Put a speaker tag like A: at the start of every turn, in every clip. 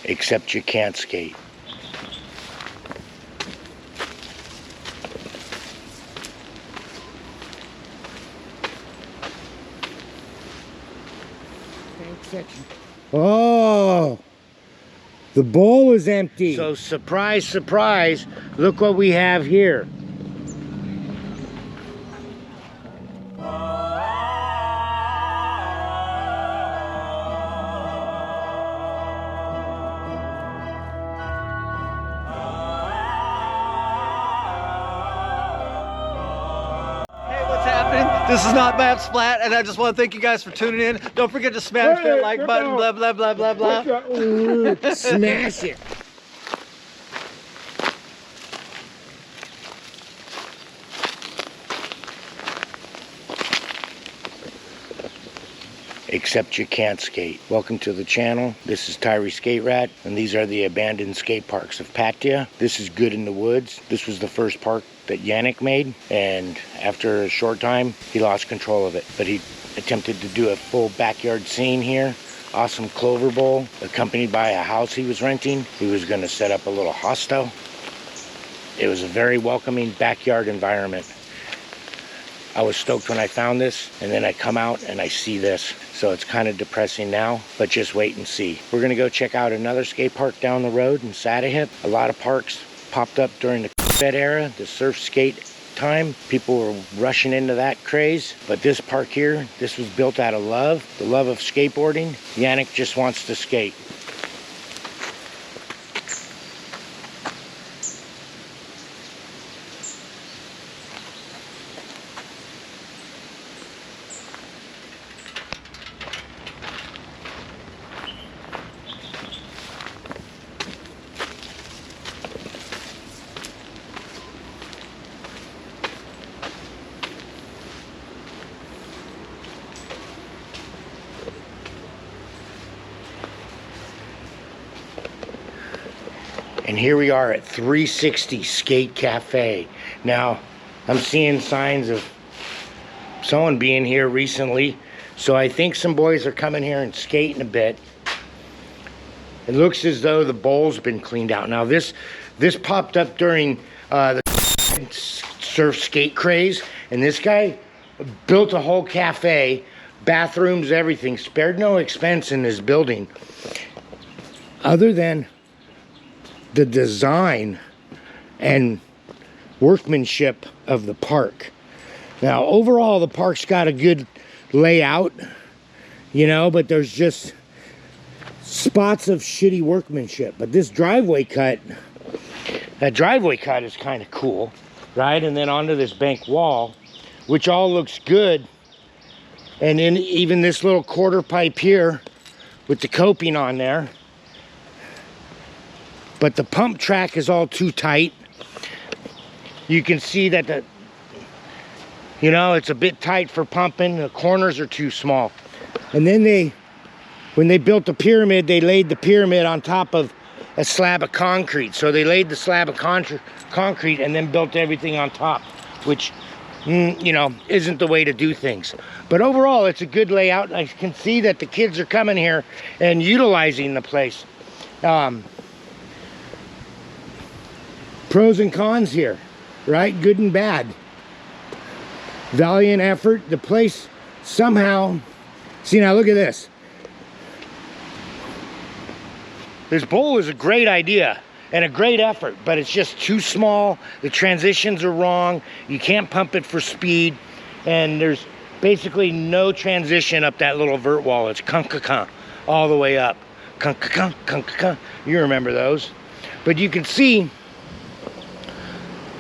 A: Except you can't skate. Oh, the bowl is empty. So surprise, surprise, look what we have here.
B: This is not Map Splat, and I just want to thank you guys for tuning in. Don't forget to smash that like button, blah, blah, blah, blah, blah.
A: Smash it. Except you can't skate. Welcome to the channel. This is Tyree Skate Rat, and these are the abandoned skate parks of Pattaya. This is Good in the Woods. This was the first park that Yannik made, and after a short time he lost control of it, but he attempted to do a full backyard scene here. Awesome clover bowl accompanied by a house he was renting. He was going to set up a little hostel. It was a very welcoming backyard environment. I was stoked when I found this, and then I come out and I see this, so it's kind of depressing now, but just wait and see. We're going to go check out another skate park down the road in Sattahip. A lot of parks popped up during the bed era, the surf skate time. People were rushing into that craze, but this park here, this was built out of love, the love of skateboarding. Yannik just wants to skate. And here we are at 360 Skate Cafe. Now, I'm seeing signs of someone being here recently, so I think some boys are coming here and skating a bit. It looks as though the bowl's been cleaned out. Now, this popped up during the surf skate craze, and this guy built a whole cafe, bathrooms, everything, spared no expense in this building, other than the design and workmanship of the park. Now, overall, the park's got a good layout, you know, but there's just spots of shitty workmanship. But this driveway cut, that driveway cut is kind of cool, right? And then onto this bank wall, which all looks good. And then even this little quarter pipe here with the coping on there. But the pump track is all too tight. You can see that it's a bit tight for pumping. The corners are too small. And then when they built the pyramid, they laid the pyramid on top of a slab of concrete. So they laid the slab of concrete and then built everything on top, which, isn't the way to do things. But overall, it's a good layout. I can see that the kids are coming here and utilizing the place. Pros and cons here, right? Good and bad. Valiant effort. The place somehow, see, now look at this. This bowl is a great idea and a great effort, but it's just too small. The transitions are wrong. You can't pump it for speed, and there's basically no transition up that little vert wall. It's kunk-ka-kunk all the way up. Kunk-ka-kunk, kunk-ka-kunk. You remember those. But you can see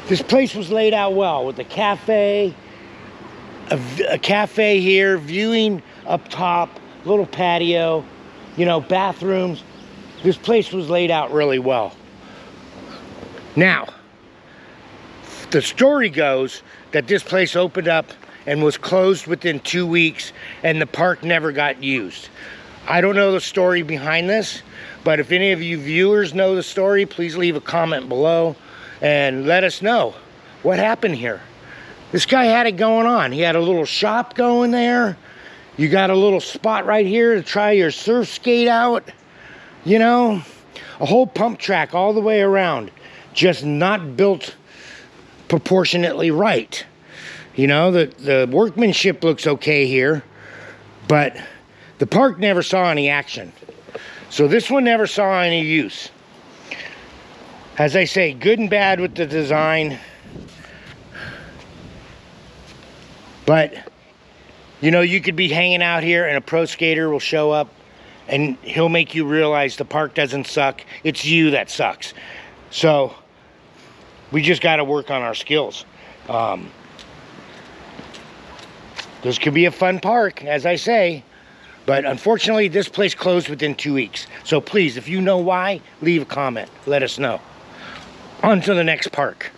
A: this place was laid out well with a cafe, a cafe here, viewing up top, little patio, bathrooms. This place was laid out really well. Now, the story goes that this place opened up and was closed within 2 weeks, and the park never got used. I don't know the story behind this, but if any of you viewers know the story, please leave a comment below and let us know what happened here. This guy had it going on. He had a little shop going there. You got a little spot right here to try your surf skate out. a whole pump track all the way around, just not built proportionately right. You know, the workmanship looks okay here, but the park never saw any action. So this one never saw any use. As I say, good and bad with the design. But, you know, you could be hanging out here and a pro skater will show up and he'll make you realize the park doesn't suck. It's you that sucks. So, we just got to work on our skills. This could be a fun park, as I say. But unfortunately, this place closed within 2 weeks. So please, if you know why, leave a comment. Let us know. On to the next park.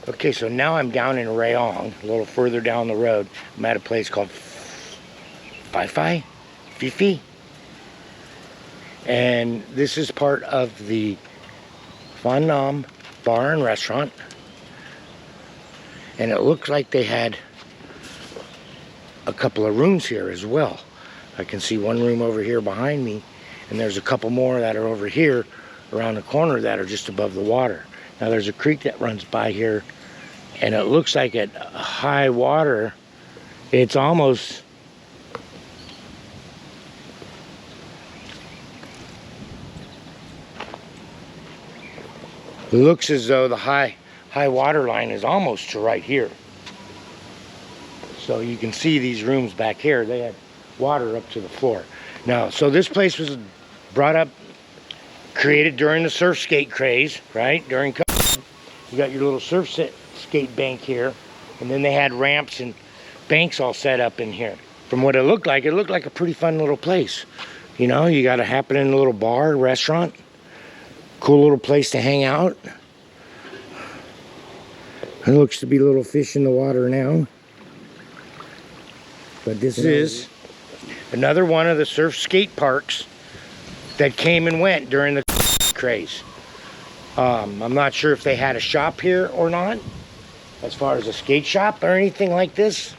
A: Okay, so now I'm down in Rayong, a little further down the road. I'm at a place called Fifi. And this is part of the Pham Nam Bar and Restaurant. And it looks like they had a couple of rooms here as well. I can see one room over here behind me, and there's a couple more that are over here around the corner that are just above the water. Now there's a creek that runs by here, and it looks like at high water, it's almost looks as though the high water line is almost to right here. So you can see these rooms back here, they had water up to the floor. Now, so this place was brought up, created during the surf skate craze, right? During COVID. You got your little surf skate bank here, and then they had ramps and banks all set up in here. From what it looked like a pretty fun little place. You know, you got a happening little bar, restaurant, cool little place to hang out. There looks to be little fish in the water now. But this is another one of the surf skate parks that came and went during the craze. I'm not sure if they had a shop here or not, as far as a skate shop or anything like this.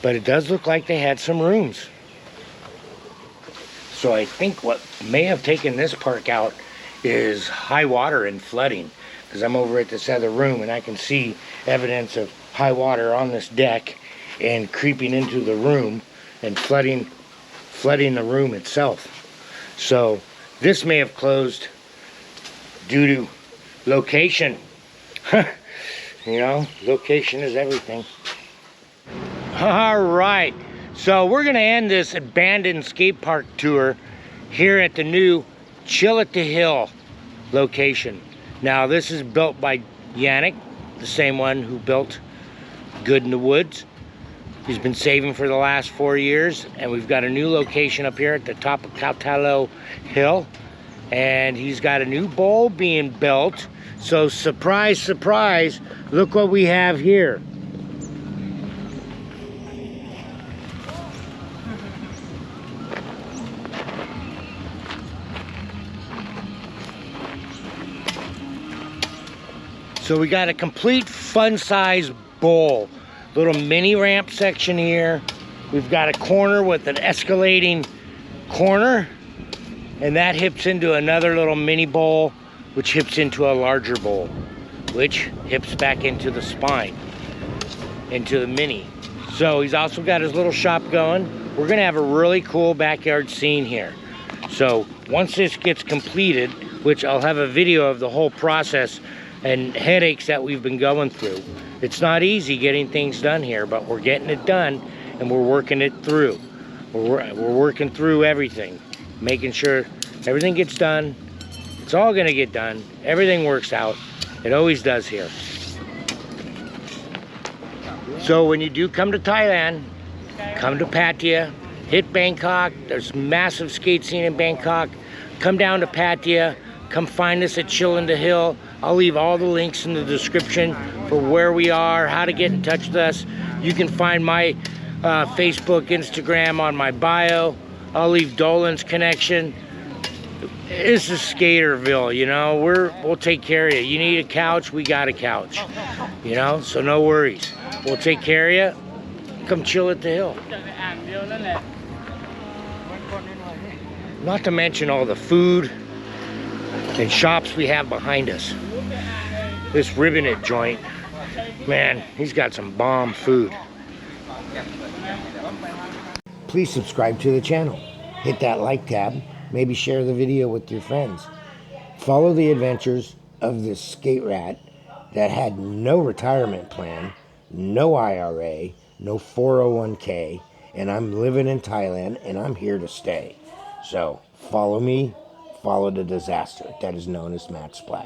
A: But it does look like they had some rooms. So I think what may have taken this park out is high water and flooding. Because I'm over at this other room and I can see evidence of high water on this deck and creeping into the room and flooding the room itself. So this may have closed due to location. You know, location is everything. All right, so we're gonna end this abandoned skate park tour here at the new Chill at the Hill location. Now this is built by Yannik, the same one who built Good in the Woods. He's been saving for the last 4 years, and we've got a new location up here at the top of Kautalo Hill, and he's got a new bowl being built. So surprise, surprise, look what we have here. So we got a complete fun-size bowl. Little mini ramp section here. We've got a corner with an escalating corner, and that hips into another little mini bowl, which hips into a larger bowl, which hips back into the spine, into the mini. So he's also got his little shop going. We're gonna have a really cool backyard scene here. So once this gets completed, which I'll have a video of the whole process and headaches that we've been going through. It's not easy getting things done here, but we're getting it done and we're working it through. We're working through everything, making sure everything gets done. It's all gonna get done. Everything works out. It always does here. So when you do come to Thailand, come to Pattaya, hit Bangkok. There's massive skate scene in Bangkok. Come down to Pattaya. Come find us at Chill in the Hill. I'll leave all the links in the description for where we are, how to get in touch with us. You can find my Facebook, Instagram on my bio. I'll leave Dolin's connection. This is Skaterville, you know. We'll take care of you. You need a couch, we got a couch. You know, so no worries. We'll take care of you. Come chill at the hill. Not to mention all the food and shops we have behind us. This Ribbonet joint, man, he's got some bomb food. Please subscribe to the channel. Hit that like tab. Maybe share the video with your friends. Follow the adventures of this skate rat that had no retirement plan, no IRA, no 401k, and I'm living in Thailand and I'm here to stay. So follow me, follow the disaster that is known as Matt Splat.